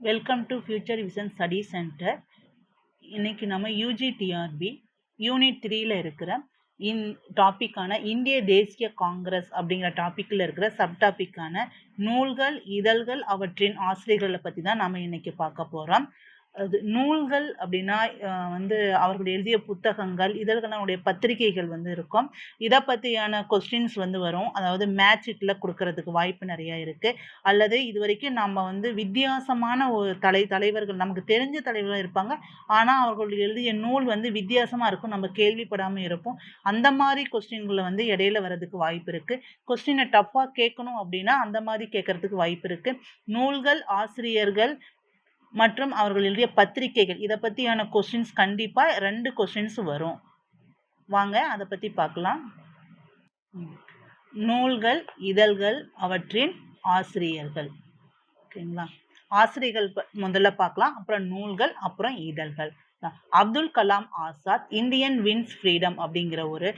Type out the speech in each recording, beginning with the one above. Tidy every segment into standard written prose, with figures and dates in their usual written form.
Welcome to future vision study centre. இன்னைக்கு நம்ம UGTRB unit 3ல இருக்கிற டாபிக்கான இந்திய தேசிய காங்கிரஸ் அப்படிங்கிற டாபிக்ல இருக்கிற சப் டாபிக்கான நூல்கள், இதழ்கள், அவற்றின் ஆசிரியர்களை பற்றி தான் நம்ம இன்னைக்கு பார்க்க போகிறோம். அது நூல்கள் அப்படின்னா அவர்கள் எழுதிய புத்தகங்கள், இதழ்களுடைய பத்திரிகைகள் இருக்கும். இதை பற்றியான கொஸ்டின்ஸ் வரும். அதாவது மேட்ச்ல கொடுக்கறதுக்கு வாய்ப்பு நிறைய இருக்கு. அல்லது இது வரைக்கும் நம்ம வித்தியாசமான ஒரு தலைவர்கள், நமக்கு தெரிஞ்ச தலைவர்கள் இருப்பாங்க. ஆனால் அவர்கள் எழுதிய நூல் வித்தியாசமா இருக்கும், நம்ம கேள்விப்படாமல் இருப்போம். அந்த மாதிரி கொஸ்டின்களை இடையில வர்றதுக்கு வாய்ப்பு இருக்கு. கொஸ்டினை டஃப்பாக கேட்கணும் அப்படின்னா அந்த மாதிரி கேட்கறதுக்கு வாய்ப்பு இருக்கு. நூல்கள், ஆசிரியர்கள் மற்றும் அவர்கள் எழுதிய பத்திரிகைகள், இதை பற்றியான கொஸ்டின்ஸ் கண்டிப்பாக 2 கொஸ்டின்ஸ் வரும். வாங்க அதை பற்றி பார்க்கலாம். நூல்கள், இதழ்கள், அவற்றின் ஆசிரியர்கள். ஓகேங்களா? ஆசிரியர்கள் முதல்ல பார்க்கலாம், அப்புறம் நூல்கள், அப்புறம் இதழ்கள். Abdul Kalam Azad Indian wins freedom அப்படிங்கிற ஒரு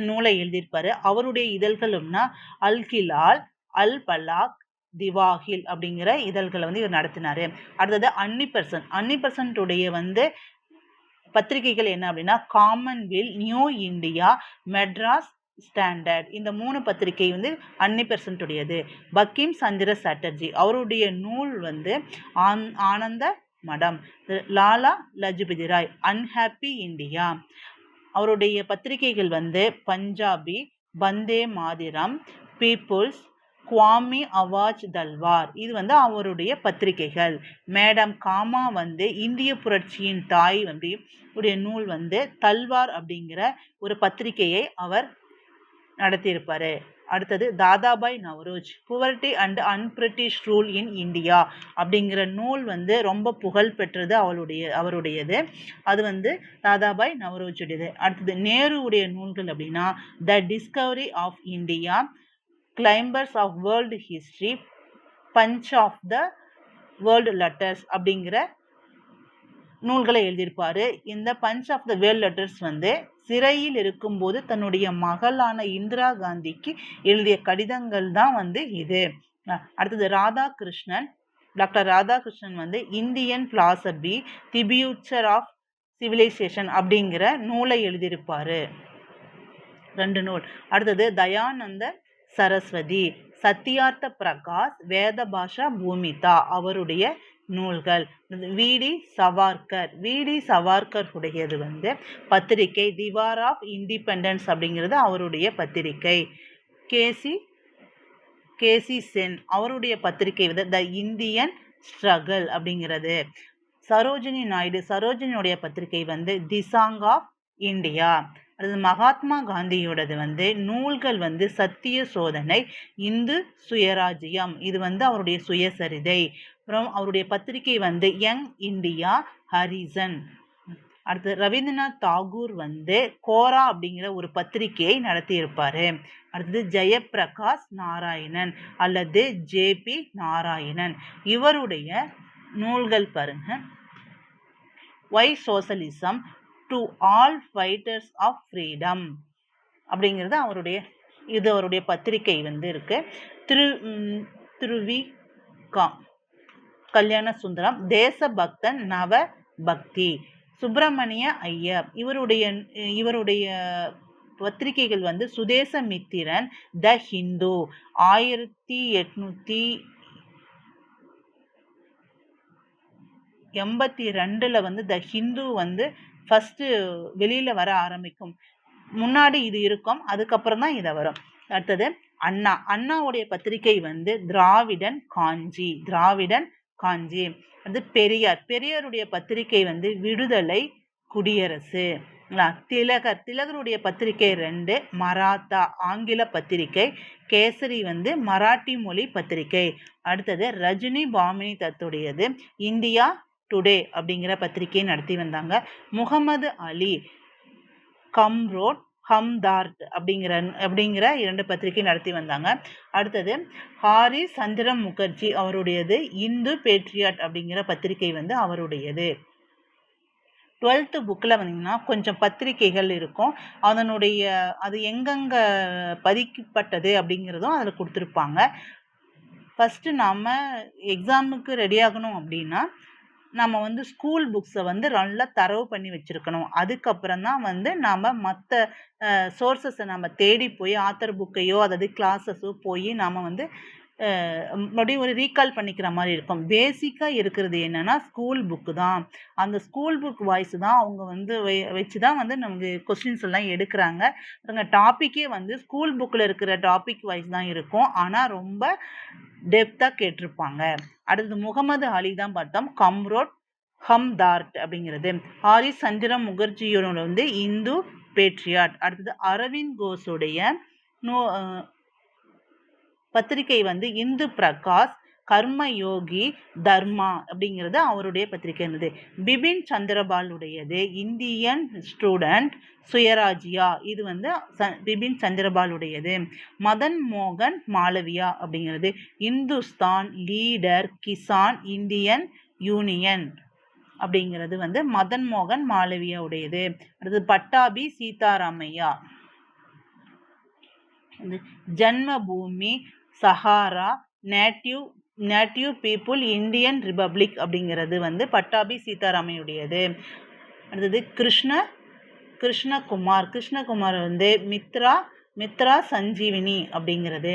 நூலை எழுதியிருப்பாரு. அவருடைய இதழ்கள்னா அல் கிலால், அல் பலாக், திவாஹில் அப்படிங்கிற இதழ்களை இவர் நடத்தினாரு. அடுத்தது அன்னி பெர்சன்ட் பத்திரிகைகள் என்ன அப்படின்னா Commonwealth, new India, Madras standard. இந்த 3 பத்திரிகை அன்னி பெர்சன்ட் உடையது. பங்கிம் சந்திர சாட்டர்ஜி அவருடைய நூல் ஆனந்த மடம். Lala Lajpat Rai unhappy India. அவருடைய பத்திரிகைகள் பஞ்சாபி, வந்தே மாதிரம், பீப்புள்ஸ், குவாமி அவாஜ் தல்வார். இது அவருடைய பத்திரிகைகள். மேடம் காமா இந்திய புரட்சியின் தாய் உடைய நூல் தல்வார் அப்படிங்கிற ஒரு பத்திரிகையை அவர் நடத்தியிருப்பாரு. அடுத்தது Dadabhai Naoroji poverty and unBritish rule in India அப்படிங்கிற நூல் ரொம்ப புகழ் பெற்றது அவருடையது. அது தாதாபாய் நவரோஜுடையது. அடுத்தது நேருடைய நூல்கள் அப்படின்னா the discovery of India, glimpses of world history, bunch of the world letters அப்படிங்கிற நூல்களை எழுதியிருப்பாரு. இந்த bunch of the world letters சிறையில் இருக்கும்போது தன்னுடைய மகளான இந்திரா காந்திக்கு எழுதிய கடிதங்கள் தான் இது. அடுத்தது doctor Radhakrishnan Indian philosophy, the future of civilisation அப்படிங்கிற நூலை எழுதியிருப்பாரு. 2 நூல். அடுத்தது தயானந்த சரஸ்வதி, சத்யார்த்த பிரகாஷ், வேத பாஷா பூமிதா அவருடைய நூல்கள். வி.டி. சவார்கர் உடையது பத்திரிகை திவார் ஆஃப் இண்டிபெண்டன்ஸ் அப்படிங்கிறது அவருடைய பத்திரிகை. கேசி சென் அவருடைய பத்திரிகை த இந்தியன் ஸ்ட்ரகிள் அப்படிங்கிறது. சரோஜினி நாயுடு சரோஜினியுடைய பத்திரிகை தி சாங் ஆஃப் இந்தியா. அது மகாத்மா காந்தியோடது நூல்கள் சத்திய சோதனை, இந்து சுயராஜ்யம், இது அவருடைய சுயசரிதை. அப்புறம் அவருடைய பத்திரிகை யங் இந்தியா, ஹரிசன். அடுத்து ரவீந்திரநாத் தாகூர் கோரா அப்படிங்கிற ஒரு பத்திரிகையை நடத்தியிருப்பாரு. அடுத்தது ஜெயப்பிரகாஷ் நாராயணன் அல்லது ஜே.பி. நாராயணன் இவருடைய நூல்கள் பாருங்க. Why socialism to all fighters of freedom அப்படிங்கிறது அவருடைய பத்திரிகை இருக்கு. திருவி கல்யாண சுந்தரம், தேசபக்தன், நவ பக்தி. சுப்பிரமணிய ஐயர் இவருடைய பத்திரிகைகள் சுதேசமித்திரன், த ஹிந்து. 1882ல த ஹிந்து ஃபர்ஸ்ட் வெளியில வர ஆரம்பிக்கும். முன்னாடி இது இருக்கும், அதுக்கப்புறம் தான் இதை வரும். அடுத்தது அண்ணாவுடைய பத்திரிகை திராவிடன் காஞ்சி. அது பெரியாருடைய பத்திரிகை விடுதலை குடியரசு. திலகருடைய பத்திரிகை 2 மராத்தா ஆங்கில பத்திரிகை, கேசரி மராட்டி மொழி பத்திரிகை. அடுத்தது ரஜினி பாமினி தத்துடையது இந்தியா டுடே அப்படிங்கிற பத்திரிகையை நடத்தி வந்தாங்க. முகமது அலி கம்ரோட், ஹம்தார்ட் அப்படிங்கிற 2 பத்திரிகை நடத்தி வந்தாங்க. அடுத்தது ஹாரி சந்திர முகர்ஜி அவருடையது இந்து பேட்ரியாட் அப்படிங்கிற பத்திரிகை அவருடையது. 12th புக்கில் கொஞ்சம் பத்திரிகைகள் இருக்கும். அது எங்கெங்க பதிக்கப்பட்டது அப்படிங்கிறதும் அதில் கொடுத்துருப்பாங்க. ஃபஸ்ட்டு நம்ம எக்ஸாமுக்கு ரெடி ஆகணும் அப்படின்னா நம்ம வந்து ஸ்கூல் புக்ஸை வந்து நல்லா தரவு பண்ணி வச்சுருக்கணும். அதுக்கப்புறம் தான் வந்து நாம் மற்ற சோர்ஸஸை நம்ம தேடி போய் ஆத்தர் புக்கையோ அதாவது கிளாஸஸோ போய் நாம் வந்து மறுபடியும் ஒரு ரீகால் பண்ணிக்கிற மாதிரி இருக்கும். பேசிக்காக இருக்கிறது என்னென்னா ஸ்கூல் புக்கு தான். அந்த ஸ்கூல் புக் வாய்ஸ் தான் அவங்க வந்து வச்சு தான் வந்து நமக்கு கொஸ்டின்ஸ் எல்லாம் எடுக்கிறாங்க. அவங்க டாப்பிக்கே வந்து ஸ்கூல் புக்கில் இருக்கிற டாபிக் வாய்ஸ் தான் இருக்கும். ஆனால் ரொம்ப டெப்த்தாக கேட்டிருப்பாங்க. அடுத்தது முகமது அலி தான் பார்த்தோம். கம்ரோட் ஹம்தார்ட் அப்படிங்கிறது. ஹாரிஸ் சந்திர முகர்ஜியோட வந்து இந்து பேட்ரியாட். அடுத்தது அரவிந்த் கோஷுடைய பத்திரிகை வந்து இந்து பிரகாஷ் கர்மயோகி தர்மா அப்படிங்கிறது அவருடைய பத்திரிகை இருந்தது. பிபின் சந்திரபாலுடையது இந்தியன் ஸ்டூடெண்ட் சுயராஜ்யா, இது வந்து பிபின் சந்திரபாலுடையது. மதன் மோகன் மாளவியா அப்படிங்கிறது Hindustan leader Kisan Indian union அப்படிங்கிறது வந்து மதன் மோகன் மாளவியா உடையது. அடுத்தது Pattabhi Sitaramayya Janmabhoomi Sahara native people Indian republic அப்படிங்கிறது வந்து பட்டாபி சீதாராமையுடையது. அடுத்தது கிருஷ்ணகுமார் வந்து மித்ரா சஞ்சீவினி அப்படிங்கிறது.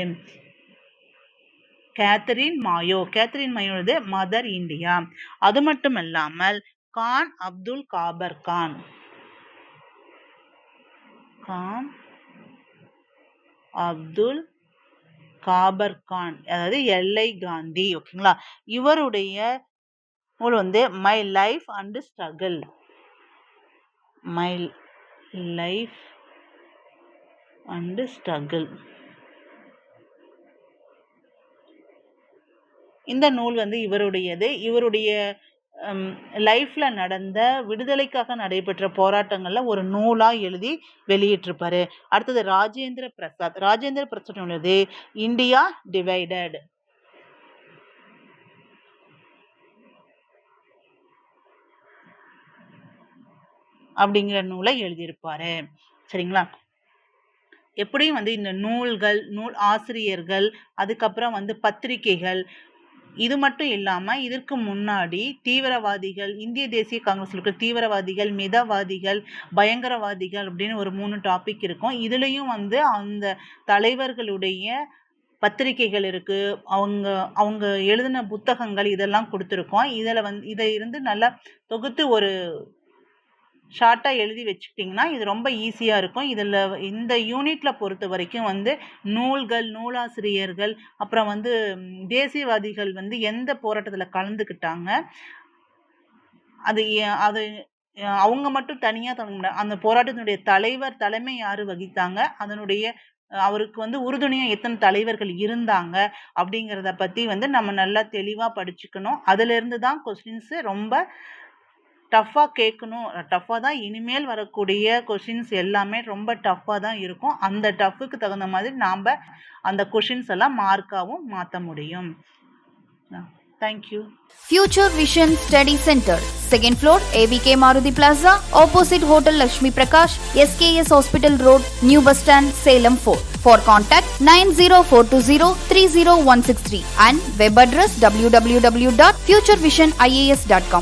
கேத்தரின் மாயோது மதர் இந்தியா. அது மட்டும் இல்லாமல் கான் அப்துல் காபர் கான் அதாவது எல்லை காந்தி. ஓகேங்களா. இவருடைய நூல் வந்து மை லைஃப் அண்ட் ஸ்ட்ரகிள். இந்த நூல் வந்து இவருடைய லைஃப்ல நடந்த விடுதலைக்காக நடைபெற்ற போராட்டங்கள்ல ஒரு நூலா எழுதி வெளியிட்டிருப்பாரு. அடுத்தது ராஜேந்திர பிரசாத் உள்ளது இந்தியா டிவைடட் அப்படிங்கிற நூலை எழுதியிருப்பாரு. சரிங்களா. எப்படியும் வந்து இந்த நூல் ஆசிரியர்கள், அதுக்கப்புறம் வந்து பத்திரிகைகள், இது மட்டும் இல்லாமல் இதற்கு முன்னாடி தீவிரவாதிகள், இந்திய தேசிய காங்கிரஸில் இருக்கிற தீவிரவாதிகள், மிதவாதிகள், பயங்கரவாதிகள் அப்படின்னு ஒரு 3 டாபிக் இருக்கும். இதுலேயும் வந்து அந்த தலைவர்களுடைய பத்திரிகைகள் இருக்கு, அவங்க எழுதின புத்தகங்கள் இதெல்லாம் கொடுத்துருக்கோம். இதை இருந்து நல்லா தொகுத்து ஒரு ஷார்ட்டாக எழுதி வச்சுக்கிட்டிங்கன்னா இது ரொம்ப ஈஸியாக இருக்கும். இந்த யூனிட்டில் பொறுத்த வரைக்கும் வந்து நூலாசிரியர்கள், அப்புறம் வந்து தேசியவாதிகள் வந்து எந்த போராட்டத்தில் கலந்துக்கிட்டாங்க, அது அவங்க மட்டும் தனியாக அந்த போராட்டத்தினுடைய தலைமை யார் வகித்தாங்க, அவருக்கு வந்து உறுதுணையாக எத்தனை தலைவர்கள் இருந்தாங்க அப்படிங்கிறத பற்றி வந்து நம்ம நல்லா தெளிவாக படிச்சுக்கணும். அதிலிருந்து தான் கொஸ்டின்ஸு ரொம்ப டஃப்பாக கேட்கணும். டஃப்பாக தான் இனிமேல் வரக்கூடிய கொஷின்ஸ் எல்லாமே ரொம்ப டஃப்பாக தான் இருக்கும். அந்த டஃப்புக்கு தகுந்த மாதிரி நாம் அந்த கொஷின்ஸ் எல்லாம் மார்க்காகவும் மாற்ற முடியும். Thank you. Future Vision Study Center, 2nd floor, AVK Maruti Plaza, opposite Hotel Lakshmi Prakash, SKS Hospital Road, New Bus Stand, Salem 4. For contact 9042030163 and web address www.futurevision.ias.com.